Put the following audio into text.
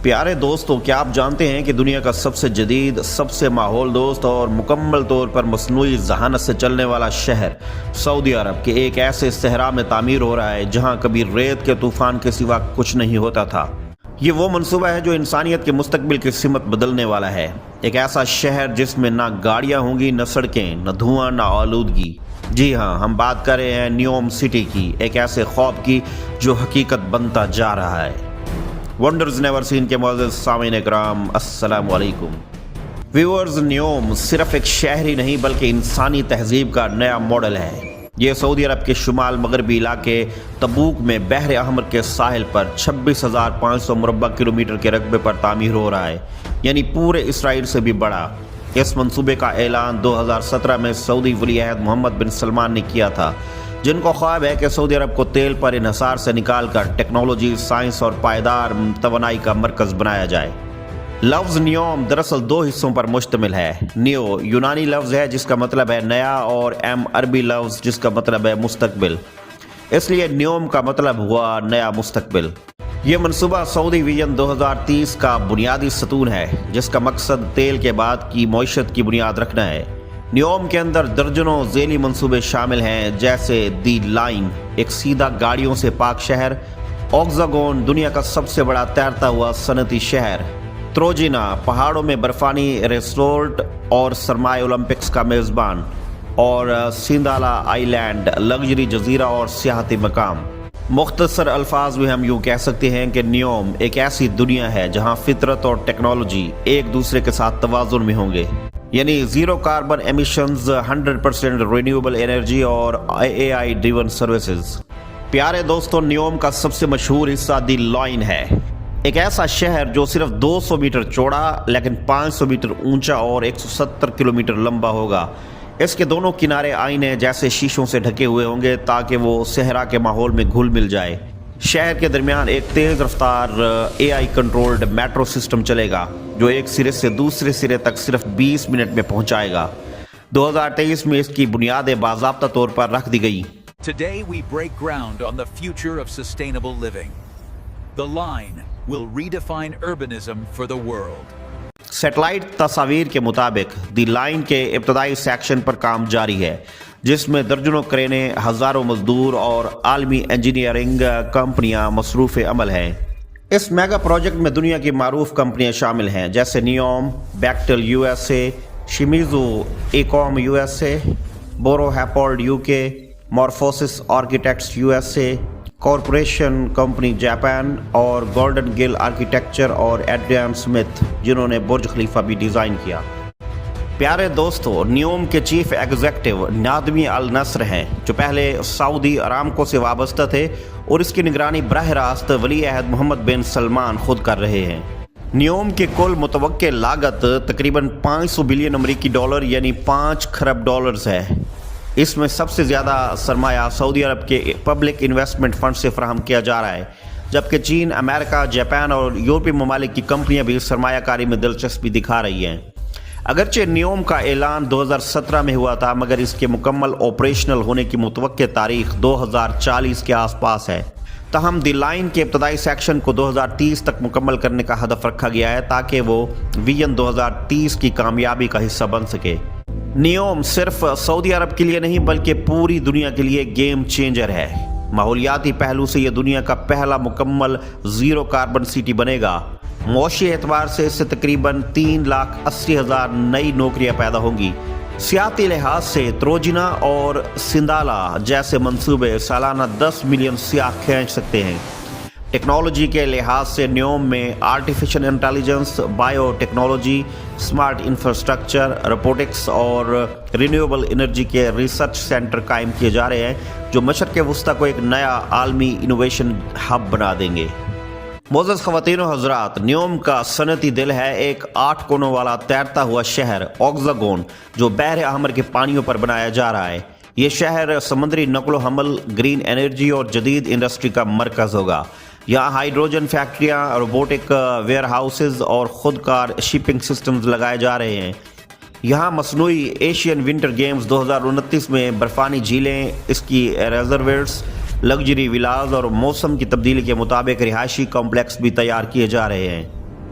پیارے دوستو، کیا آپ جانتے ہیں کہ دنیا کا سب سے جدید، سب سے ماحول دوست اور مکمل طور پر مصنوعی ذہانت سے چلنے والا شہر سعودی عرب کے ایک ایسے صحرا میں تعمیر ہو رہا ہے جہاں کبھی ریت کے طوفان کے سوا کچھ نہیں ہوتا تھا۔ یہ وہ منصوبہ ہے جو انسانیت کے مستقبل کی سمت بدلنے والا ہے۔ ایک ایسا شہر جس میں نہ گاڑیاں ہوں گی، نہ سڑکیں، نہ دھواں، نہ آلودگی۔ جی ہاں، ہم بات کر رہے ہیں نیوم سٹی کی، ایک ایسے خواب کی جو حقیقت بنتا جا رہا ہے۔ ونڈرز نیور سین کے معزز سامعین اکرام، السلام علیکم۔ ویورز، نیوم صرف ایک شہر ہی نہیں بلکہ انسانی تہذیب کا نیا ماڈل ہے۔ یہ سعودی عرب کے شمال مغربی علاقے تبوک میں بحر احمر کے ساحل پر 26,500 مربع کلومیٹر کے رقبے پر تعمیر ہو رہا ہے، یعنی پورے اسرائیل سے بھی بڑا۔ اس منصوبے کا اعلان 2017 میں سعودی ولی عہد محمد بن سلمان نے کیا تھا، جن کو خواب ہے کہ سعودی عرب کو تیل پر انحصار سے نکال کر ٹیکنالوجی، سائنس اور پائیدار توانائی کا مرکز بنایا جائے۔ لفظ نیوم دراصل دو حصوں پر مشتمل ہے۔ نیو یونانی لفظ ہے جس کا مطلب ہے نیا، اور ایم عربی لفظ جس کا مطلب ہے مستقبل، اس لیے نیوم کا مطلب ہوا نیا مستقبل۔ یہ منصوبہ سعودی ویژن 2030 کا بنیادی ستون ہے، جس کا مقصد تیل کے بعد کی معیشت کی بنیاد رکھنا ہے۔ نیوم کے اندر درجنوں ذیلی منصوبے شامل ہیں، جیسے دی لائن، ایک سیدھا گاڑیوں سے پاک شہر، اوکزاگون، دنیا کا سب سے بڑا تیرتا ہوا صنعتی شہر، تروجینا، پہاڑوں میں برفانی ریسورٹ اور سرمایہ اولمپکس کا میزبان، اور سندالا آئی لینڈ، لگژری جزیرہ اور سیاحتی مقام۔ مختصر الفاظ میں ہم یوں کہہ سکتے ہیں کہ نیوم ایک ایسی دنیا ہے جہاں فطرت اور ٹیکنالوجی ایک دوسرے کے ساتھ توازن میں ہوں گے، یعنی zero carbon emissions, 100% renewable energy اور AI ڈریون سروسز۔ پیارے دوستوں، نیوم کا سب سے مشہور حصہ دی لائن ہے، ایک ایسا شہر جو صرف 200 میٹر چوڑا لیکن 500 میٹر اونچا اور 170 کلومیٹر لمبا ہوگا۔ اس کے دونوں کنارے آئینے جیسے شیشوں سے ڈھکے ہوئے ہوں گے تاکہ وہ صحرا کے ماحول میں گھل مل جائے۔ شہر کے درمیان ایک تیز رفتار AI کنٹرولڈ میٹرو سسٹم چلے گا جو ایک سرے سے دوسرے سرے تک صرف 20 منٹ میں پہنچائے گا۔ 2023 میں اس کی بنیادیں باضابطہ طور پر رکھ دی گئی۔ Today we break ground on the future of sustainable living. The line will redefine urbanism for the world. Satellite تصاویر کے مطابق دی لائن کے ابتدائی سیکشن پر کام جاری ہے، جس میں درجنوں کرینے، ہزاروں مزدور اور عالمی انجینئرنگ کمپنیاں مصروف عمل ہیں۔ اس میگا پروجیکٹ میں دنیا کی معروف کمپنیاں شامل ہیں، جیسے Neom, Bechtel USA، Shimizu AECOM USA، Buro Happold UK، Morphosis Architects USA، corporation company Japan, اور گولڈن گل آرکیٹیکچر اور ایڈریان سمتھ، جنہوں نے برج خلیفہ بھی ڈیزائن کیا۔ پیارے دوستو، نیوم کے چیف ایگزیکٹو نادمی النصر ہیں، جو پہلے سعودی ارامکو سے وابستہ تھے اور اس کی نگرانی براہ راست ولی عہد محمد بن سلمان خود کر رہے ہیں۔ نیوم کی کل متوقع لاگت تقریباً 500 بلین امریکی ڈالر یعنی 5 کھرب ڈالرز ہے۔ اس میں سب سے زیادہ سرمایہ سعودی عرب کے پبلک انویسٹمنٹ فنڈ سے فراہم کیا جا رہا ہے، جبکہ چین، امریکہ، جاپان اور یورپی ممالک کی کمپنیاں بھی سرمایہ کاری میں دلچسپی دکھا رہی ہیں۔ اگرچہ نیوم کا اعلان 2017 میں ہوا تھا، مگر اس کے مکمل آپریشنل ہونے کی متوقع تاریخ 2040 کے آس پاس ہے۔ تاہم دی لائن کے ابتدائی سیکشن کو 2030 تک مکمل کرنے کا ہدف رکھا گیا ہے تاکہ وہ ویژن 2030 کی کامیابی کا حصہ بن سکے۔ نیوم صرف سعودی عرب کے لیے نہیں بلکہ پوری دنیا کے لیے گیم چینجر ہے۔ ماحولیاتی پہلو سے یہ دنیا کا پہلا مکمل زیرو کاربن سٹی بنے گا۔ معاشی اعتبار سے اس سے تقریباً 3,80,000 نئی نوکریاں پیدا ہوں گی۔ سیاحتی لحاظ سے تروجینا اور سندالا جیسے منصوبے سالانہ 10 ملین سیاح کھینچ سکتے ہیں۔ ٹیکنالوجی کے لحاظ سے نیوم میں artificial intelligence, bio technology, smart infrastructure, robotics اور رینیوبل انرجی کے ریسرچ سینٹر قائم کیے جا رہے ہیں جو مشرق وسطیٰ کو ایک نیا عالمی انوویشن ہب بنا دیں گے۔ معزز خواتین و حضرات، نیوم کا صنعتی دل ہے ایک 8 کونوں والا تیرتا ہوا شہر اوکزاگون جو بحر احمر کے پانیوں پر بنایا جا رہا ہے۔ یہ شہر سمندری نقل و حمل، گرین انرجی اور جدید انڈسٹری کا مرکز ہوگا۔ یہاں ہائیڈروجن فیکٹریاں، روبوٹک ویئر ہاؤسز اور خود کار شپنگ سسٹمز لگائے جا رہے ہیں۔ یہاں مصنوعی ایشین ونٹر گیمز 2029 میں برفانی جھیلیں، اس کی ریزرویئرز، لگژری ولاز اور موسم کی تبدیلی کے مطابق رہائشی کمپلیکس بھی تیار کیے جا رہے ہیں۔